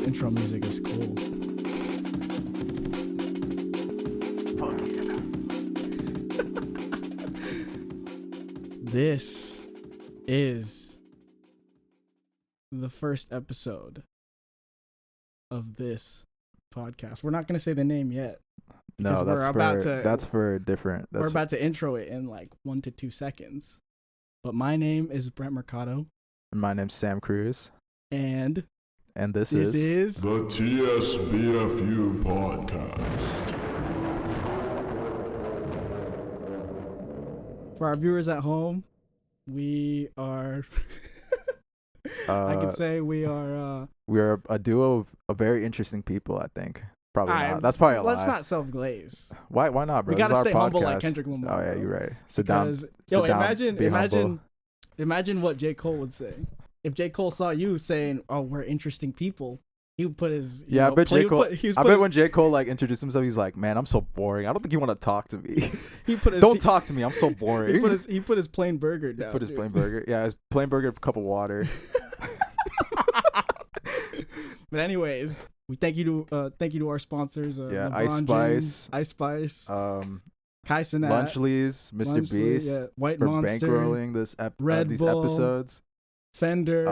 intro music is cool. Fuck yeah. This is the first episode of this podcast. We're not going to say the name yet. No, that's for different. We're about to intro it in like 1 to 2 seconds. But my name is Brent Mercado. And my name's Sam Cruz. And this is the TSBFU podcast. For our viewers at home, we are... I could say we are a duo of very interesting people, I think. Probably not. That's probably a lie. Let's not self-glaze. Why not, bro? We gotta stay humble like Kendrick Lamar. Oh yeah, you're right. Imagine what J. Cole would say. If J. Cole saw you saying, "Oh, we're interesting people," he would put his I bet when J. Cole like introduced himself, he's like, "Man, I'm so boring. I don't think you want to talk to me. Don't talk to me. I'm so boring." He put his plain burger down. His plain burger. Yeah, his plain burger, a cup of water. But anyways, we thank you to our sponsors. Ice Spice, Kai Cenat, Lunchleys, Mr. Beast, White for Monster, bankrolling these episodes. Fender,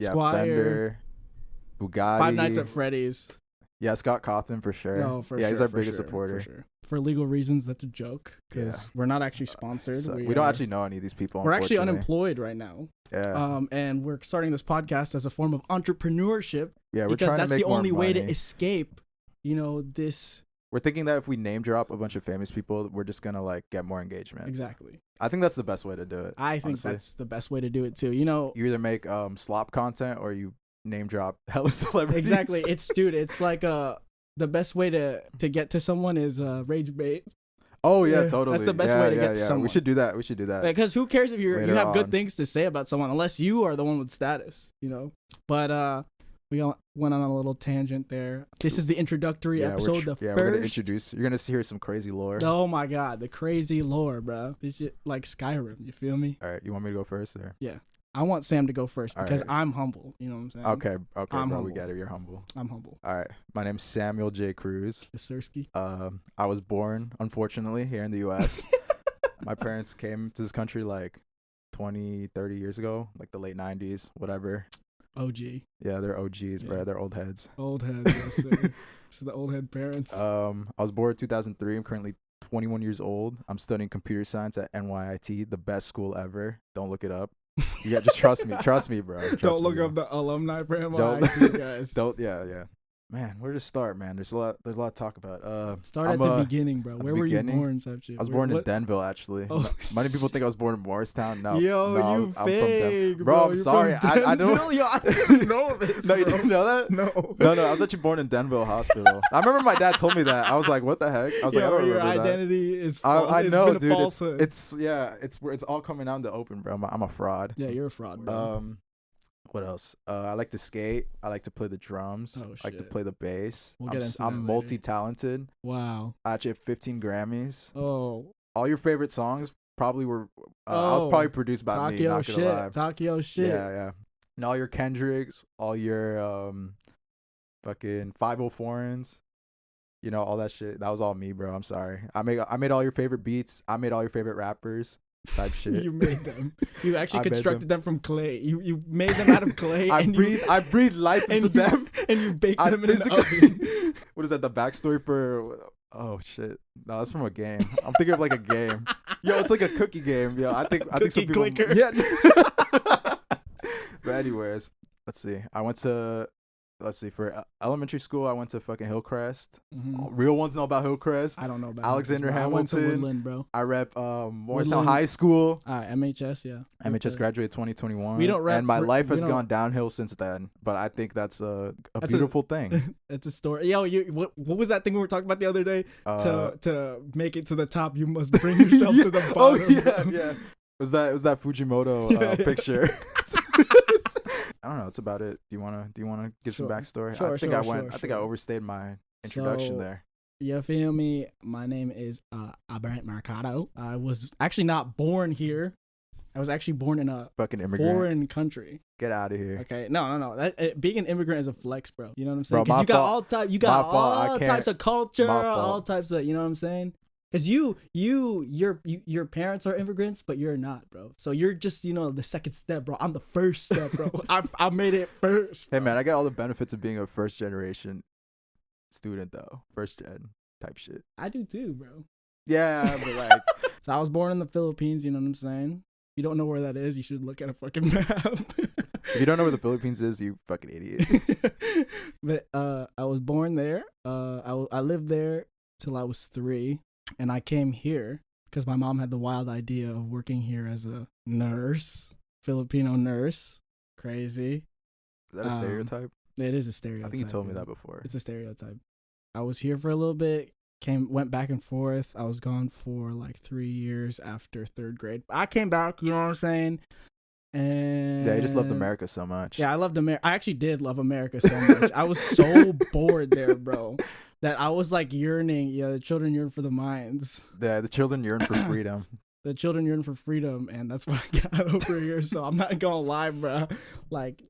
Squire, Fender, Bugatti, Five Nights at Freddy's. Yeah, Scott Cawthon for sure. Oh, for yeah, sure, he's our biggest supporter. For sure. For legal reasons, that's a joke because we're not actually sponsored. We don't actually know any of these people. We're actually unemployed right now. Yeah. And we're starting this podcast as a form of entrepreneurship. Yeah, we're trying to make more money. Because that's the only way to escape, this. We're thinking that if we name drop a bunch of famous people, we're just gonna like get more engagement. Exactly. I think that's the best way to do it. I think that's the best way to do it too. You either make slop content or you name drop hella celebrities. Exactly. It's like the best way to get to someone is rage bait. Oh yeah, totally. That's the best way to get to someone. We should do that. Because who cares if you have good things to say about someone, unless you are the one with status, But we went on a little tangent there. This is the introductory episode. We're gonna introduce. You're gonna hear some crazy lore. Oh my god, the crazy lore, bro. This shit like Skyrim. You feel me? All right, you want me to go first, or? Yeah, I want Sam to go first because I'm humble. You know what I'm saying? Okay, I'm bro. humble. We get it. You're humble. I'm humble. All right, my name's Samuel J. Cruz. Sirski. I was born, unfortunately, here in the U.S. My parents came to this country like 20, 30 years ago, like the late 90s, whatever. OG. Yeah, they're OGs, bro. They're old heads. Old heads, yes, sir. So the old head parents. I was born in 2003. I'm currently 21 years old. I'm studying computer science at NYIT, the best school ever. Don't look it up. Yeah, just trust me. Trust me, bro. Don't look up the alumni for NYIT, guys. Yeah. Man, where to start, man? There's a lot to talk about. Start at the beginning, bro. Where were you born, type shit? I was born in Denville, actually. Oh, many people think I was born in Morristown. No, you I'm fake, from bro. I'm sorry. I don't. Yo, I didn't know this. No, you didn't know that? No. I was actually born in Denville Hospital. I remember my dad told me that. I was like, what the heck? I was like, I don't remember that. Your identity is false. I know, dude. Falsehood. It's all coming out in the open, bro. I'm a fraud. Yeah, you're a fraud, bro. What else? I like to skate. I like to play the drums. Oh, shit. I like to play the bass. I'm multi-talented. Wow. I actually have 15 Grammys. Oh. All your favorite songs probably were. I was probably produced by me. Not gonna lie. Tokyo shit. Yeah. And all your Kendricks, all your fucking 504s, all that shit. That was all me, bro. I'm sorry. I made all your favorite beats. I made all your favorite rappers. Type shit. You made them. You actually constructed them from clay. You made them out of clay. I breathed life into them, and you baked them in the oven. What is that? The backstory for? Oh shit! No, that's from a game. I'm thinking of like a game. Yo, it's like a cookie game. Yo, I think some people. Clicker. Yeah. But anyways, let's see. For elementary school, I went to fucking Hillcrest. Mm-hmm. Real ones know about Hillcrest. I don't know about Alexander Hamilton. I went to Woodland, bro. I rep Morristown High School. MHS, yeah. MHS graduated 2021. We don't rep. And my life has gone downhill since then. But I think that's a beautiful thing. It's a story. Yo, what was that thing we were talking about the other day? To make it to the top, you must bring yourself to the bottom. Oh yeah. It was that Fujimoto picture. I don't know. That's about it. Do you wanna give some backstory? I think I overstayed my introduction there. You feel me? My name is Brent Mercado. I was actually not born here. I was actually born in a fucking immigrant. foreign country. Get out of here. Okay, no. Being an immigrant is a flex, bro. You know what I'm saying? Bro, Because you got all types. You got all types of culture, all types of. You know what I'm saying? Because your parents are immigrants, but you're not, bro. So you're just the second step, bro. I'm the first step, bro. I made it first. Bro. Hey man, I got all the benefits of being a first generation student though. First gen type shit. I do too, bro. Yeah, but like. So I was born in the Philippines. You know what I'm saying? If you don't know where that is, you should look at a fucking map. If you don't know where the Philippines is, you fucking idiot. But I was born there. I lived there till I was 3, and I came here because my mom had the wild idea of working here as a nurse, Filipino nurse. Crazy. Is that a stereotype? It is a stereotype. I think you told me that before. It's a stereotype. I was here for a little bit. Went back and forth. I was gone for like 3 years after 3rd grade. I came back, you know what I'm saying? And yeah, you just loved America so much. Yeah, I loved America. I actually did love America so much. I was so bored there, bro, that I was like yearning. Yeah, the children yearn for the mines. Yeah, the children yearn for freedom. The children yearn for freedom, and that's what I got over here. So I'm not gonna lie, bro. Like,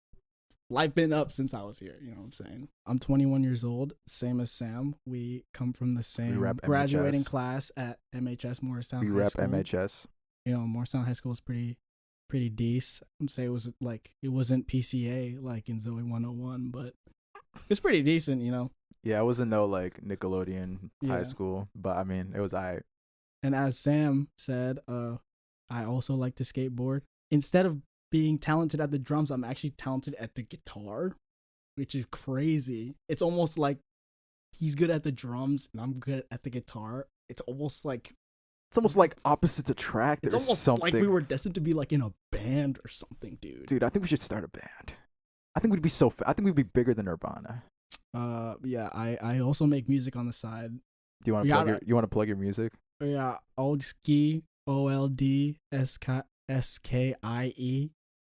life been up since I was here. You know what I'm saying? I'm 21 years old, same as Sam. We come from the same graduating class at MHS Morristown High School. We rep MHS. You know, Morristown High School is pretty decent. I would say it wasn't PCA like in Zoe 101, but it's pretty decent, you know. Yeah, it wasn't no like Nickelodeon high school, but I mean, it was alright. And as Sam said, I also like to skateboard. Instead of being talented at the drums, I'm actually talented at the guitar, which is crazy. It's almost like he's good at the drums and I'm good at the guitar. It's almost like opposites attract. It's almost like we were destined to be like in a band or something, dude. Dude, I think we should start a band. I think we'd be I think we'd be bigger than Nirvana. Yeah, I also make music on the side. Do you want to plug your music? Yeah, Oldski, OLDSKIE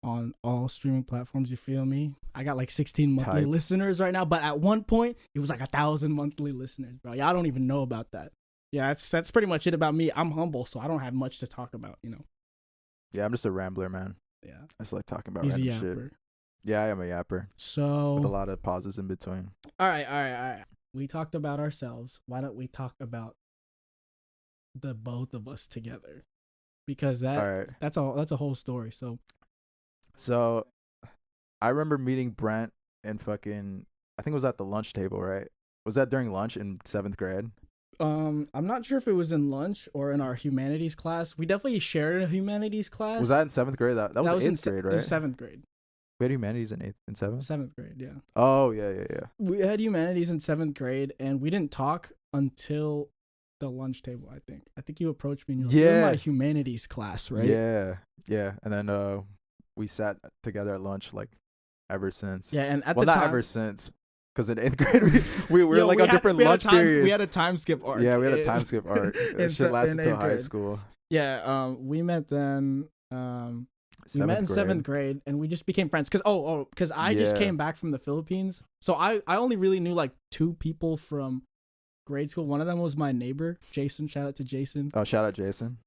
on all streaming platforms. You feel me? I got like 16 monthly listeners right now, but at one point it was like 1,000 monthly listeners, bro. Yeah, I don't even know about that. Yeah, that's pretty much it about me. I'm humble, so I don't have much to talk about, you know. Yeah, I'm just a rambler, man. Yeah, I just like talking about random shit. Yeah, I am a yapper. So with a lot of pauses in between. All right. We talked about ourselves. Why don't we talk about the both of us together? Because that's a whole story. So I remember meeting Brent and fucking, I think it was at the lunch table, right? Was that during lunch in 7th grade? I'm not sure if it was in lunch or in our humanities class. We definitely shared a humanities class. Was that in 7th grade? That was 8th grade, right? It was 7th grade. We had humanities in 7th? 7th grade, yeah. Oh, yeah. We had humanities in 7th grade, and we didn't talk until the lunch table, I think. I think you approached me and you're like, you're in my humanities class, right? Yeah. And then we sat together at lunch, like, ever since. Yeah, and at the time... Well, not ever since. Because in 8th grade, we were like on different lunch periods. We had a time skip arc. Yeah, we had a time skip arc. That shit lasted until high school. Yeah, we met then. We met in 7th grade, and we just became friends. Because I just came back from the Philippines. So I only really knew like 2 people from grade school. One of them was my neighbor, Jason. Shout out to Jason. Oh, shout out Jason.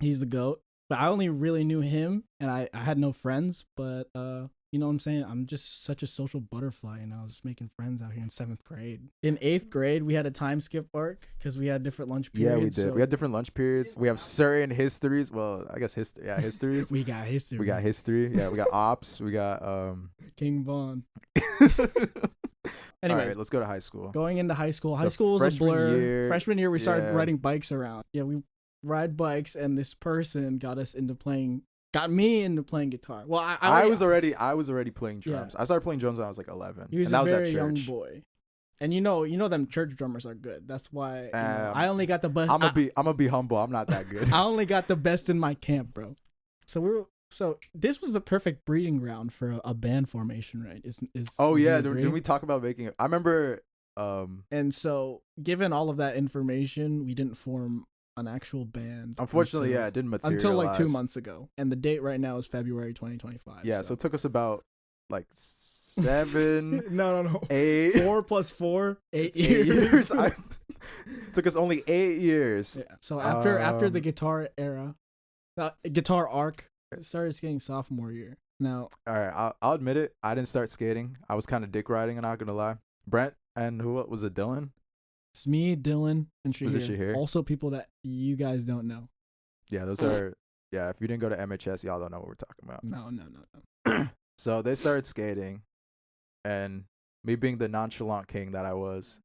He's the GOAT. But I only really knew him, and I had no friends. But you know what I'm saying? I'm just such a social butterfly, and I was just making friends out here in 7th grade. In 8th grade, we had a time skip arc because we had different lunch periods. Yeah, we did. So we had different lunch periods. We have certain histories. Well, I guess history. Yeah, histories. We got history. Yeah, we got ops. We got King Von. Anyways, all right, let's go to high school. Going into high school. High school was a blur. Freshman year, we started riding bikes around. Yeah, we ride bikes, and this person got me into playing guitar. Well, I was already playing drums. Yeah. I started playing drums when I was like 11. He was a very young boy. And you know them church drummers are good. That's why I only got the best. I'm gonna be humble. I'm not that good. I only got the best in my camp, bro. So this was the perfect breeding ground for a band formation, right? Didn't we talk about making it? I remember. And so, given all of that information, we didn't form an actual band. Unfortunately, it didn't materialize. Until like 2 months ago. And the date right now is February 2025. Yeah, so it took us about like 7... No. 8... 4 plus 4, 8 years. Took us only 8 years. Yeah. So after the guitar era, guitar arc, started skating sophomore year. Now, All right, I'll admit it. I didn't start skating. I was kind of dick riding. I'm not gonna lie. Brent and who was it? Dylan? it's me, Dylan, and Shahir. Was it Shahir? Also, people that you guys don't know. Yeah, those are. Yeah, if you didn't go to MHS, y'all don't know what we're talking about. No. So they started skating, and me being the nonchalant king that I was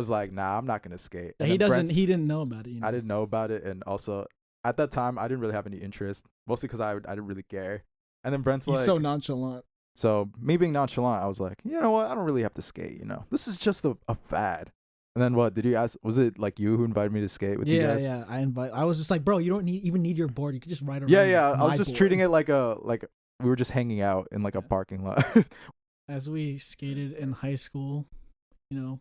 like, nah, I'm not gonna skate. And He then doesn't. He didn't know about it. You know? I didn't know about it, and also at that time I didn't really have any interest, mostly because I didn't really care. And then Brent's He's like, so nonchalant. so me being nonchalant, I was like, you know what? I don't really have to skate. This is just a fad. And then what? Did you ask? Was it like you who invited me to skate with you guys? Yeah. I was just like, bro, you don't even need your board. You can just ride around. Yeah. I was just board. treating it like we were just hanging out in like a parking lot. As we skated in high school, you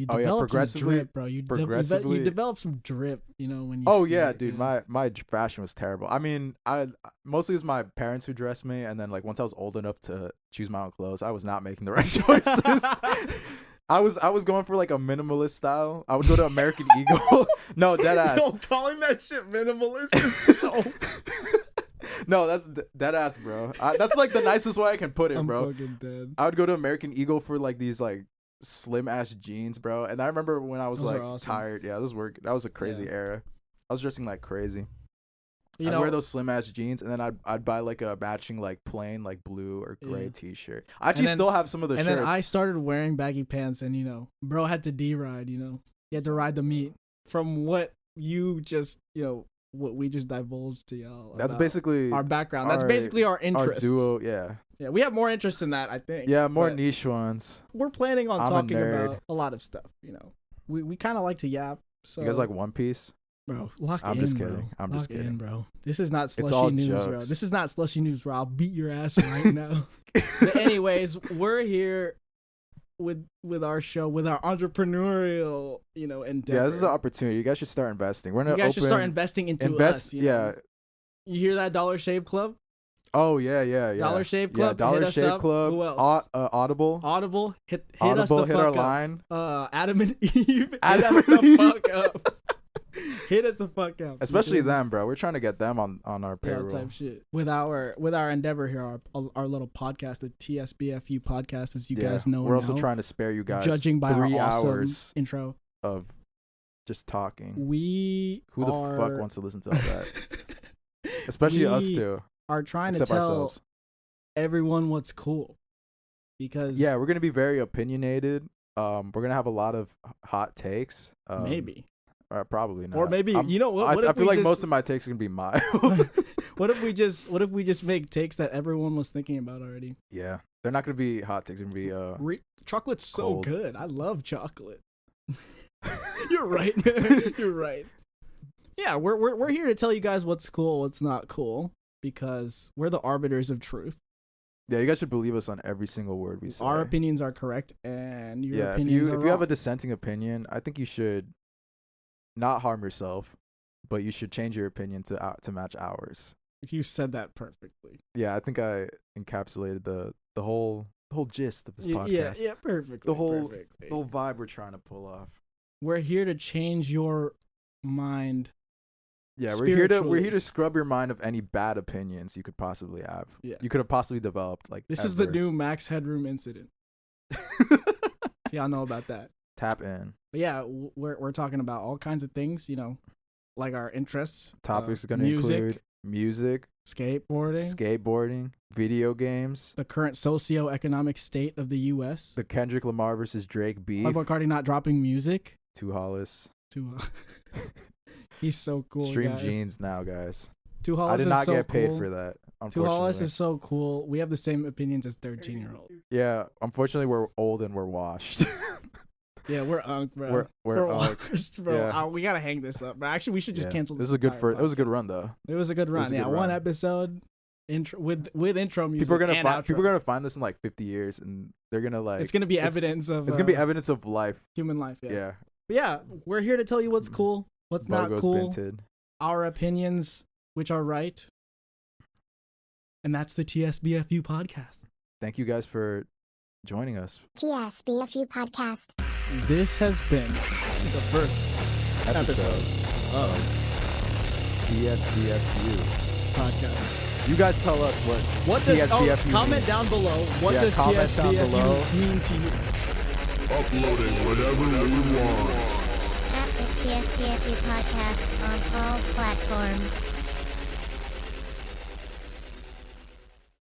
Oh, develop yeah, some progressively- drip, bro. You develop some drip, when you. Oh skate, yeah, dude, you know? my fashion was terrible. I mean, I mostly it was my parents who dressed me, and then like once I was old enough to choose my own clothes, I was not making the right choices. I was going for like a minimalist style. I would go to American Eagle. No, dead ass. Yo, calling that shit minimalist is so. No, that's dead ass, bro. That's like the nicest way I can put it, I'm bro. fucking dead. I would go to American Eagle for like these like slim ass jeans, bro. And I remember when I was Those are like awesome. tired. Yeah, that was a crazy era. I was dressing like crazy. You I'd know, wear those slim ass jeans, and then I'd buy like a matching like plain like blue or gray T-shirt. I actually then- still have some of the and shirts. then I started wearing baggy pants, and bro had to D-ride. You had to ride the meat. From what you just, what we just divulged to y'all. That's about basically our background. That's basically our our interest. duo. Yeah, Yeah, we have more interest in that, I think. yeah, more but niche ones. We're planning on I'm a talking nerd. about a lot of stuff. We kind of like to yap. So You guys like One Piece? bro, lock I'm in, just bro. kidding. I'm Lock just kidding. in, bro. This is not It's all slushy news, bro. jokes. This is not slushy news, bro. I'll beat your ass right now. But anyways, we're here with our show, with our entrepreneurial, endeavor. Yeah, this is an opportunity. You guys should start investing. We're You gonna guys should start open investing into invest. us. Yeah. You hear that, Dollar Shave Club? Oh yeah. Dollar Shave Yeah, Club, Dollar hit us Shave up. Club. Who else? Audible. Audible, hit us Audible. the Hit fuck our up. line. Adam and Eve, Adam hit us and the Eve. fuck up. Hit us the fuck up. Especially You feel me? them, bro. We're trying to get them on our Yeah, payroll. type shit. With our endeavor here, our little podcast, the TSBFU podcast, as you guys know. We're also now, trying to spare you guys judging by 3 our awesome hours intro. of just talking. We Who the fuck wants to listen to all that? Especially us We two. are trying Except to tell ourselves. everyone what's cool, because Yeah, we're gonna be very opinionated. We're gonna have a lot of hot takes. maybe. Probably not. Or maybe I'm- you know what? What I if feel we like just, most of my takes are gonna be mild. what if we just make takes that everyone was thinking about already? Yeah, they're not gonna be hot takes. They're gonna be Chocolate's so cold. good. I love chocolate. You're right. You're right. Yeah, we're here to tell you guys what's cool, what's not cool, because we're the arbiters of truth. Yeah, you guys should believe us on every single word we say. Our opinions are correct, and your Yeah, if opinions are you have a wrong. dissenting opinion, I think you should not harm yourself, but you should change your opinion to match ours. You said that perfectly. Yeah, I think I encapsulated the whole gist of this podcast. Yeah, perfectly. The whole perfectly. the whole vibe we're trying to pull off. We're here to change your mind. Yeah, we're here Spiritually. to scrub your mind of any bad opinions you could possibly have. Yeah. You could have possibly developed like This is the ever. new Max Headroom incident. Y'all know about that. Tap in. But yeah, we're talking about all kinds of things, like our interests. Topics are going to music, include music, skateboarding, video games, the current socio-economic state of the U.S. the Kendrick Lamar versus Drake beef, Playboy Cardi not dropping music. Two Hollis. He's so cool. Stream guys. Jeans now, guys. Two Hollis I did is not so get paid cool. for that. Two Hollis Unfortunately. is so cool. We have the same opinions as 13-year-old. Yeah, unfortunately, we're old and we're washed. Yeah, we're unk, bro. We're unk. washed, bro. Yeah. we gotta hang this up. But actually, we should just Yeah. cancel. This is a good entire It was a good podcast. run though. It was a good run. was a Yeah, good one run. episode intro with intro music. People are gonna and outro. people are gonna find this in like 50 years, and they're gonna like. It's gonna be evidence of. It's gonna be evidence of life. human life. Yeah. Yeah. But yeah, we're here to tell you what's cool, what's not Bogo's cool, Binted. our opinions, which are right, and that's the TSBFU podcast. Thank you guys for joining us. TSBFU podcast. This has been the first Episode of TSBFU. podcast. You guys tell us what does TSBFU comment means. down below? What does comment down TSBFU below. mean to you? Uploading whatever we want. At the TSBFU podcast on all platforms.